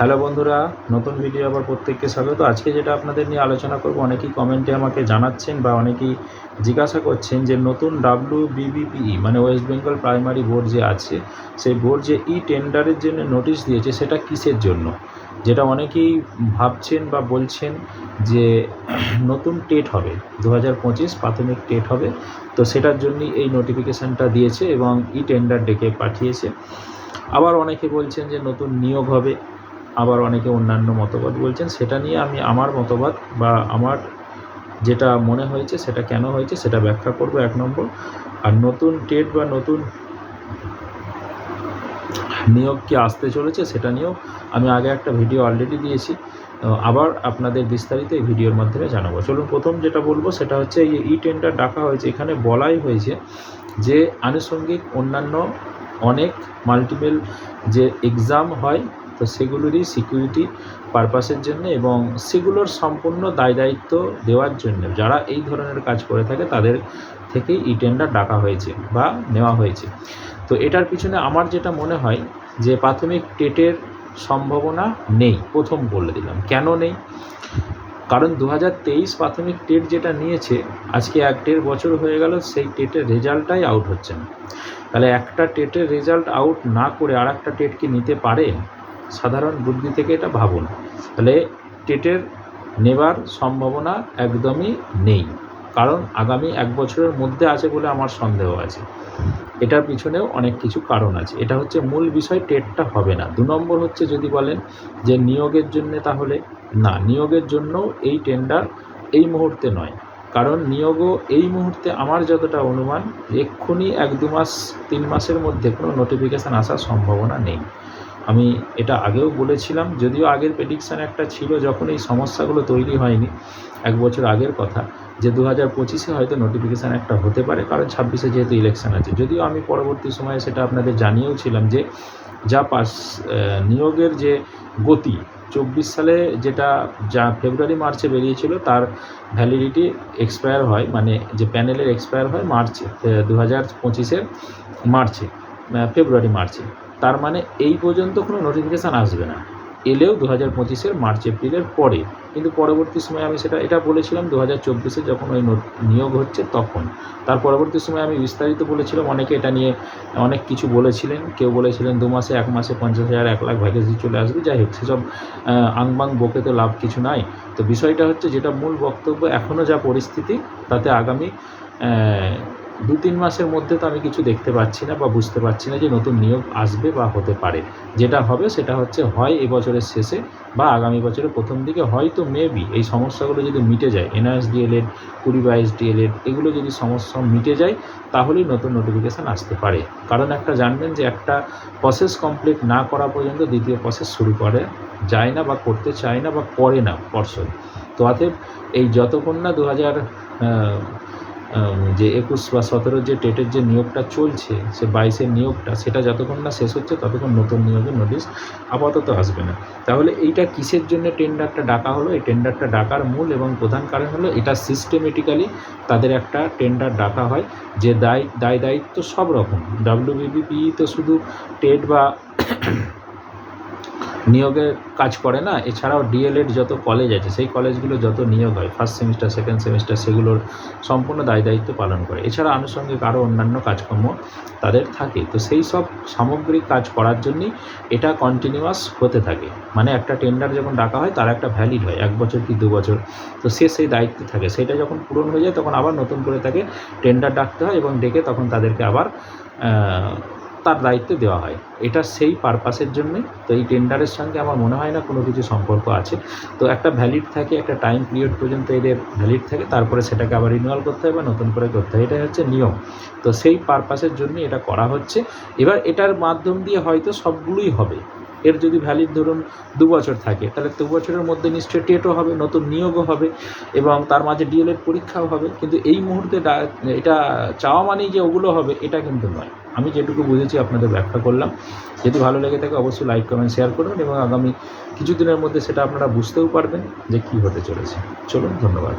Hello বন্ধুরা, নতুন video আবার প্রত্যেককে স্বাগত। আজকে যেটা আপনাদের নিয়ে আলোচনা করব, অনেকেই কমেন্টে আমাকে জানাচ্ছেন বা অনেকেই জিজ্ঞাসা করছেন যে নতুন WBBPE মানে ওয়েস্ট বেঙ্গল প্রাইমারি বোর্ড যে আছে, সেই বোর্ড যে টেন্ডারের জন্য নোটিশ দিয়েছে সেটা কিসের জন্য। যেটা অনেকেই ভাবছেন বা বলছেন যে নতুন টেট হবে, 2025 প্রাথমিক টেট হবে, তো সেটার জন্যই এই নোটিফিকেশানটা দিয়েছে এবং টেন্ডার ডেকে পাঠিয়েছে। আবার অনেকে বলছেন যে নতুন নিয়োগ হবে, আবার অনেকে অন্যান্য মতবাদ বলছেন। সেটা নিয়ে আমি আমার মতবাদ বা আমার যেটা মনে হয়েছে সেটা কেন হয়েছে সেটা ব্যাখ্যা করব 1 নম্বর। আর নতুন টেট বা নতুন নিয়োগ কি আসতে চলেছে সেটা নিয়েও আমি আগে একটা ভিডিও অলরেডি দিয়েছি, আবার আপনাদের বিস্তারিত এই ভিডিওর মাধ্যমে জানাবো। চলুন, প্রথম যেটা বলবো সেটা হচ্ছে এই টেন্ডার ডাকা হয়েছে। এখানে বলাই হয়েছে যে আনুষঙ্গিক অন্যান্য অনেক মাল্টিপল যে এক্সাম হয়, তো সেগুলোরই সিকিউরিটি পারপাসের জন্য এবং সেগুলোর সম্পূর্ণ দায়িত্ব দেওয়ার জন্য যারা এই ধরনের কাজ করে থাকে তাদের থেকেই টেন্ডার ডাকা হয়েছে বা নেওয়া হয়েছে। তো এটার পিছনে আমার যেটা মনে হয় যে প্রাথমিক টেটের সম্ভাবনা নেই। প্রথম বলে দিলাম কেন নেই, কারণ 2023 প্রাথমিক টেট যেটা নিয়েছে, আজকে 1-1.5 বছর হয়ে গেল, সেই টেটের রেজাল্টটাই আউট হচ্ছে না। তাহলে একটা টেটের রেজাল্ট আউট না করে আর একটা টেট কি নিতে পারে? সাধারণ বুদ্ধি থেকে এটা ভাবুন। তাহলে টেটের নেবার সম্ভাবনা একদমই নেই, কারণ আগামী 1 বছরের মধ্যে আছে বলে আমার সন্দেহ আছে। এটার পিছনেও অনেক কিছু কারণ আছে। এটা হচ্ছে মূল বিষয়, টেটটা হবে না। 2 নম্বর হচ্ছে যদি বলেন যে নিয়োগের জন্যে, তাহলে না, নিয়োগের জন্য এই টেন্ডার এই মুহূর্তে নয়। কারণ নিয়োগও এই মুহূর্তে আমার যতটা অনুমান, এক্ষুনি 1-2 মাস 3 মাসের মধ্যে কোনো নোটিফিকেশান আসার সম্ভাবনা নেই। আমি এটা আগেও বলেছিলাম, যদিও আগের প্রেডিকশান একটা ছিল যখন এই সমস্যাগুলো তৈরি হয়নি, 1 বছর আগের কথা, যে 2025-এ হয়তো নোটিফিকেশান একটা হতে পারে, কারণ 26-এ যেহেতু ইলেকশান আছে। যদিও আমি পরবর্তী সময়ে সেটা আপনাদের জানিয়েও ছিলাম যে নিয়োগের যে গতি 24 সালে যা ফেব্রুয়ারি মার্চে বেরিয়েছিল তার ভ্যালিডিটি এক্সপায়ার হয়, মানে যে প্যানেলের এক্সপায়ার হয় মার্চে, 2025-এর মার্চে, ফেব্রুয়ারি মার্চে। তার মানে এই পর্যন্ত কোনো নোটিফিকেশান আসবে না, এলেও 2025-এর মার্চ এপ্রিলের পরে। কিন্তু পরবর্তী সময়ে আমি এটা বলেছিলাম 2024-এ যখন ওই নিয়োগ হচ্ছে তখন। তার পরবর্তী সময়ে আমি বিস্তারিত বলেছিলাম, অনেকে এটা নিয়ে অনেক কিছু বলেছিলেন। কেউ বলেছিলেন 2 মাসে 1 মাসে 50,000 1 লাখ ভ্যাকেন্সি চলে আসবে। যাই হোক, সেসব আংবাং বকে তো লাভ কিছু নাই। তো বিষয়টা হচ্ছে, যেটা মূল বক্তব্য, এখনও যা পরিস্থিতি তাতে আগামী 2-3 মাসের মধ্যে তো আমি কিছু দেখতে পাচ্ছি না বা বুঝতে পারছি না যে নতুন নিয়োগ আসবে বা হতে পারে। যেটা হবে সেটা হচ্ছে হয় এবছরের শেষে বা আগামী বছরের প্রথম দিকে, হয়তো মেবি এই সমস্যাগুলো যদি মিটে যায়, NRS DLED 20-22 DLED এগুলো যদি সমস্যা মিটে যায়, তাহলেই নতুন নোটিফিকেশান আসতে পারে। কারণ একটা জানবেন যে একটা প্রসেস কমপ্লিট না করা পর্যন্ত দ্বিতীয় প্রসেস শুরু করে যায় না বা করতে চায় না বা করে না পর্ষদ। তো অতএব এই যতক্ষণ না 21 বা 17 যে টেটের যে নিয়োগটা চলছে, সে 22-এর নিয়োগটা, সেটা যতক্ষণ না শেষ হচ্ছে ততক্ষণ নতুন নিয়োগের নোটিশ আপাতত আসবে না। তাহলে এইটা কিসের জন্য টেন্ডারটা ডাকা হলো? এই টেন্ডারটা ডাকার মূল এবং প্রধান কারণ হলো, এটা সিস্টেমেটিক্যালি তাদের একটা টেন্ডার ডাকা হয় যে দায়িত্ব সব রকম। WBBPE তো শুধু টেট বা নিয়োগের কাজ করে না, এছাড়াও DLED যত কলেজ আছে, সেই কলেজগুলো যত নিয়োগ হয়, ফার্স্ট সেমিস্টার সেকেন্ড সেমিস্টার, সেগুলোর সম্পূর্ণ দায়িত্ব পালন করে। এছাড়া আনুষঙ্গিক আরও অন্যান্য কাজকর্ম তাদের থাকে। তো সেই সব সামগ্রিক কাজ করার জন্যই এটা কন্টিনিউয়াস হতে থাকে। মানে একটা টেন্ডার যখন ডাকা হয় তার একটা ভ্যালিড হয় 1 বছর কি 2 বছর, তো সেই দায়িত্বে থাকে। সেটা যখন পূরণ হয়ে যায় তখন আবার নতুন করে তাকে টেন্ডার ডাকতে হয় এবং ডেকে তখন তাদেরকে আবার তার দায়িত্ব দেওয়া হয়। এটা সেই পারপাসের জন্যে। তো এই টেন্ডারের সঙ্গে আমার মনে হয় না কোনো কিছু সম্পর্ক আছে। তো একটা ভ্যালিড থাকে, একটা টাইম পিরিয়ড পর্যন্ত এদের ভ্যালিড থাকে, তারপরে সেটাকে আবার রিনিউয়াল করতে হয় বা নতুন করে করতে হয়। এটাই হচ্ছে নিয়ম। তো সেই পারপাসের জন্য এটা করা হচ্ছে। এবার এটার মাধ্যম দিয়ে হয়তো সবগুলোই হবে। এর যদি ভ্যালিড ধরুন 2 বছর থাকে, তাহলে 2 বছরের মধ্যে নিশ্চয়ই টেটও হবে, নতুন নিয়োগও হবে এবং তার মাঝে DLED পরীক্ষাও হবে। কিন্তু এই মুহূর্তে এটা চাওয়া মানেই যে ওগুলো হবে, এটা কিন্তু নয়। আমি যেটুকু বুঝেছি আপনাদের ব্যাখ্যা করলাম। যদি ভালো লেগে থাকে অবশ্যই লাইক কমেন্ট শেয়ার করবেন এবং আগামী কিছুদিনের মধ্যে সেটা আপনারা বুঝতেও পারবেন যে কী হতে চলেছে। চলুন, ধন্যবাদ।